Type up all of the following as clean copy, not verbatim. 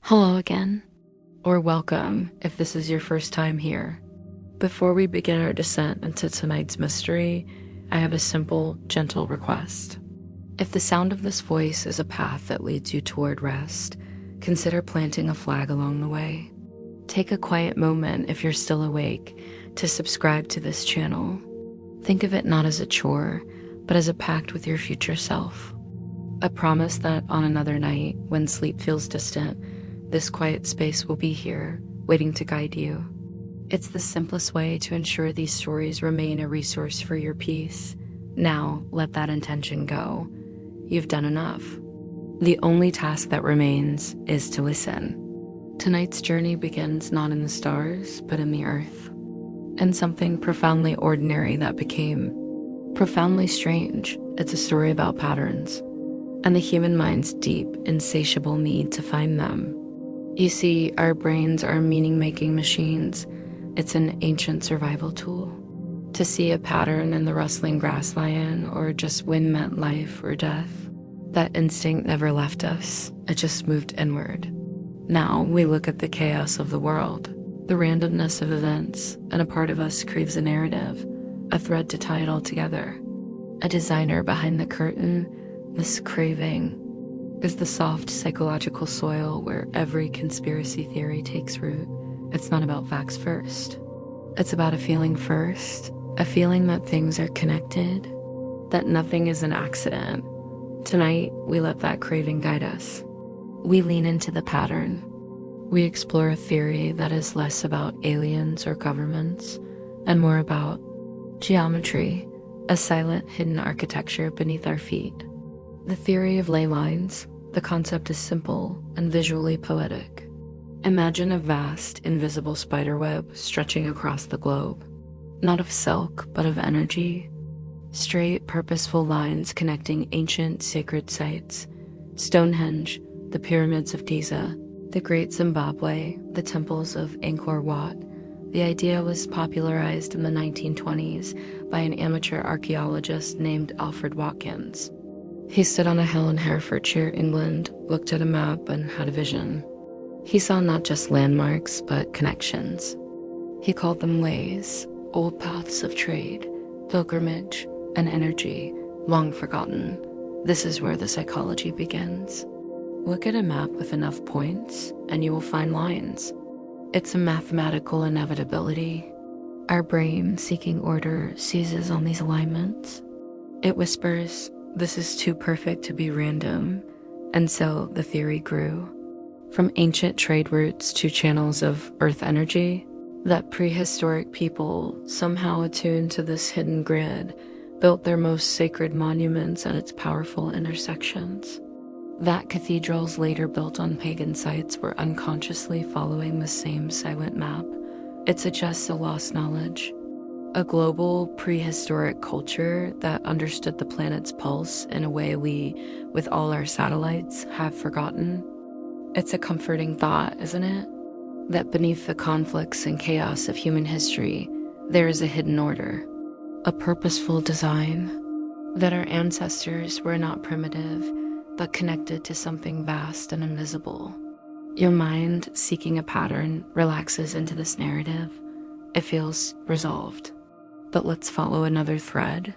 Hello again, or welcome if this is your first time here. Before we begin our descent into tonight's mystery, I have a simple, gentle request. If the sound of this voice is a path that leads you toward rest, consider planting a flag along the way. Take a quiet moment if you're still awake to subscribe to this channel. Think of it not as a chore, but as a pact with your future self. A promise that on another night, when sleep feels distant, this quiet space will be here, waiting to guide you. It's the simplest way to ensure these stories remain a resource for your peace. Now, let that intention go. You've done enough. The only task that remains is to listen. Tonight's journey begins not in the stars, but in the earth. And something profoundly ordinary that became profoundly strange. It's a story about patterns, and the human mind's deep, insatiable need to find them. You see, our brains are meaning-making machines. It's an ancient survival tool. To see a pattern in the rustling grassland or just when meant life or death, that instinct never left us. It just moved inward. Now we look at the chaos of the world, the randomness of events, and a part of us craves a narrative, a thread to tie it all together. A designer behind the curtain, this craving is the soft psychological soil where every conspiracy theory takes root. It's not about facts first. It's about a feeling first, a feeling that things are connected, that nothing is an accident. Tonight, we let that craving guide us. We lean into the pattern. We explore a theory that is less about aliens or governments and more about geometry, a silent, hidden architecture beneath our feet. The theory of ley lines, the concept is simple and visually poetic. Imagine a vast, invisible spiderweb stretching across the globe, not of silk, but of energy. Straight, purposeful lines connecting ancient, sacred sites. Stonehenge, the pyramids of Giza, the Great Zimbabwe, the temples of Angkor Wat. The idea was popularized in the 1920s by an amateur archaeologist named Alfred Watkins. He stood on a hill in Herefordshire, England, looked at a map and had a vision. He saw not just landmarks, but connections. He called them leys, old paths of trade, pilgrimage, and energy, long forgotten. This is where the psychology begins. Look at a map with enough points, and you will find lines. It's a mathematical inevitability. Our brain, seeking order, seizes on these alignments. It whispers, "This is too perfect to be random," and so the theory grew. From ancient trade routes to channels of earth energy, that prehistoric people, somehow attuned to this hidden grid, built their most sacred monuments at its powerful intersections. That cathedrals later built on pagan sites were unconsciously following the same silent map. It suggests a lost knowledge. A global prehistoric culture that understood the planet's pulse in a way we, with all our satellites, have forgotten. It's a comforting thought, isn't it? That beneath the conflicts and chaos of human history, there is a hidden order, a purposeful design, that our ancestors were not primitive, but connected to something vast and invisible. Your mind, seeking a pattern, relaxes into this narrative. It feels resolved. But let's follow another thread,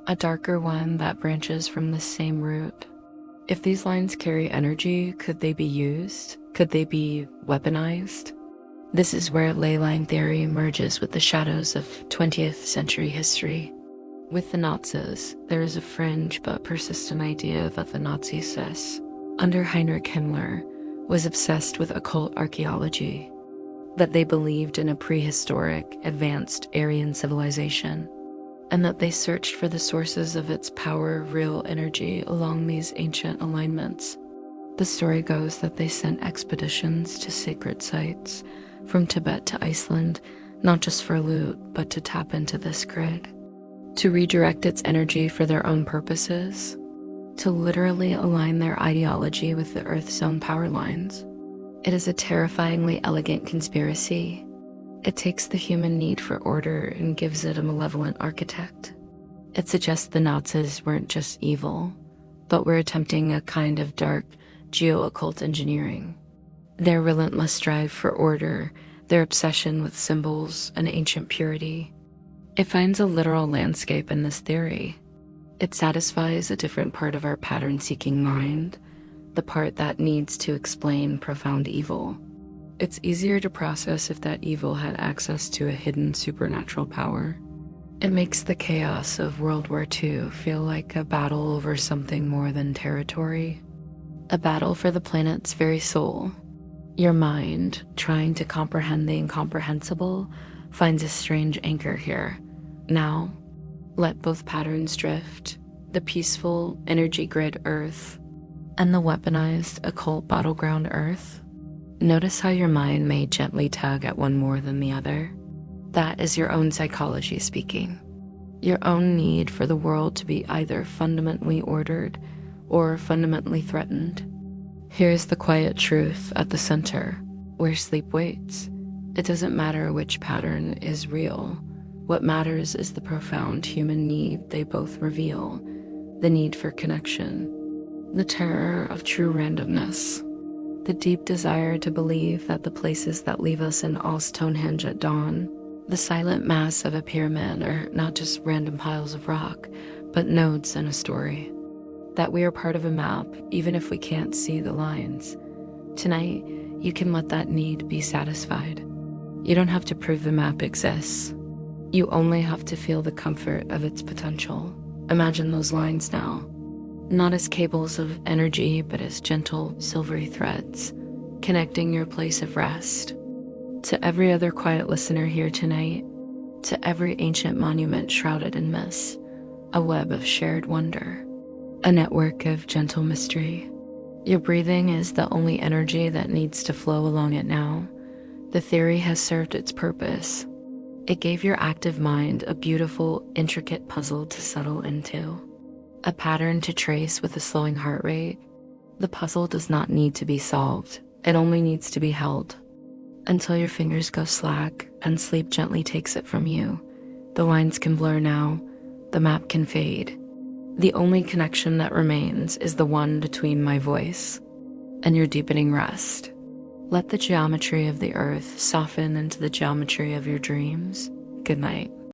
a darker one that branches from the same root. If these lines carry energy, could they be used? Could they be weaponized? This is where ley line theory merges with the shadows of 20th century history. With the Nazis, there is a fringe but persistent idea that the Nazi Sis, under Heinrich Himmler, was obsessed with occult archaeology, that they believed in a prehistoric, advanced Aryan civilization, and that they searched for the sources of its power, real energy along these ancient alignments. The story goes that they sent expeditions to sacred sites, from Tibet to Iceland, not just for loot, but to tap into this grid, to redirect its energy for their own purposes, to literally align their ideology with the Earth's own power lines. It is a terrifyingly elegant conspiracy. It takes the human need for order and gives it a malevolent architect. It suggests the Nazis weren't just evil, but were attempting a kind of dark geo-occult engineering. Their relentless strive for order, their obsession with symbols and ancient purity. It finds a literal landscape in this theory. It satisfies a different part of our pattern-seeking mind, the part that needs to explain profound evil. It's easier to process if that evil had access to a hidden supernatural power. It makes the chaos of World War II feel like a battle over something more than territory. A battle for the planet's very soul. Your mind, trying to comprehend the incomprehensible, finds a strange anchor here. Now, let both patterns drift, the peaceful energy grid Earth and the weaponized occult battleground Earth. Notice how your mind may gently tug at one more than the other. That is your own psychology speaking. Your own need for the world to be either fundamentally ordered or fundamentally threatened. Here's the quiet truth at the center, where sleep waits. It doesn't matter which pattern is real. What matters is the profound human need they both reveal, the need for connection, the terror of true randomness, the deep desire to believe that the places that leave us in awe Stonehenge at dawn, the silent mass of a pyramid, are not just random piles of rock, but nodes in a story. That we are part of a map, even if we can't see the lines. Tonight, you can let that need be satisfied. You don't have to prove the map exists. You only have to feel the comfort of its potential. Imagine those lines now. Not as cables of energy, but as gentle, silvery threads, connecting your place of rest. To every other quiet listener here tonight, to every ancient monument shrouded in mist, a web of shared wonder, a network of gentle mystery. Your breathing is the only energy that needs to flow along it now. The theory has served its purpose. It gave your active mind a beautiful, intricate puzzle to settle into, a pattern to trace with a slowing heart rate. The puzzle does not need to be solved. It only needs to be held. Until your fingers go slack and sleep gently takes it from you. The lines can blur now, the map can fade. The only connection that remains is the one between my voice and your deepening rest. Let the geometry of the earth soften into the geometry of your dreams. Good night.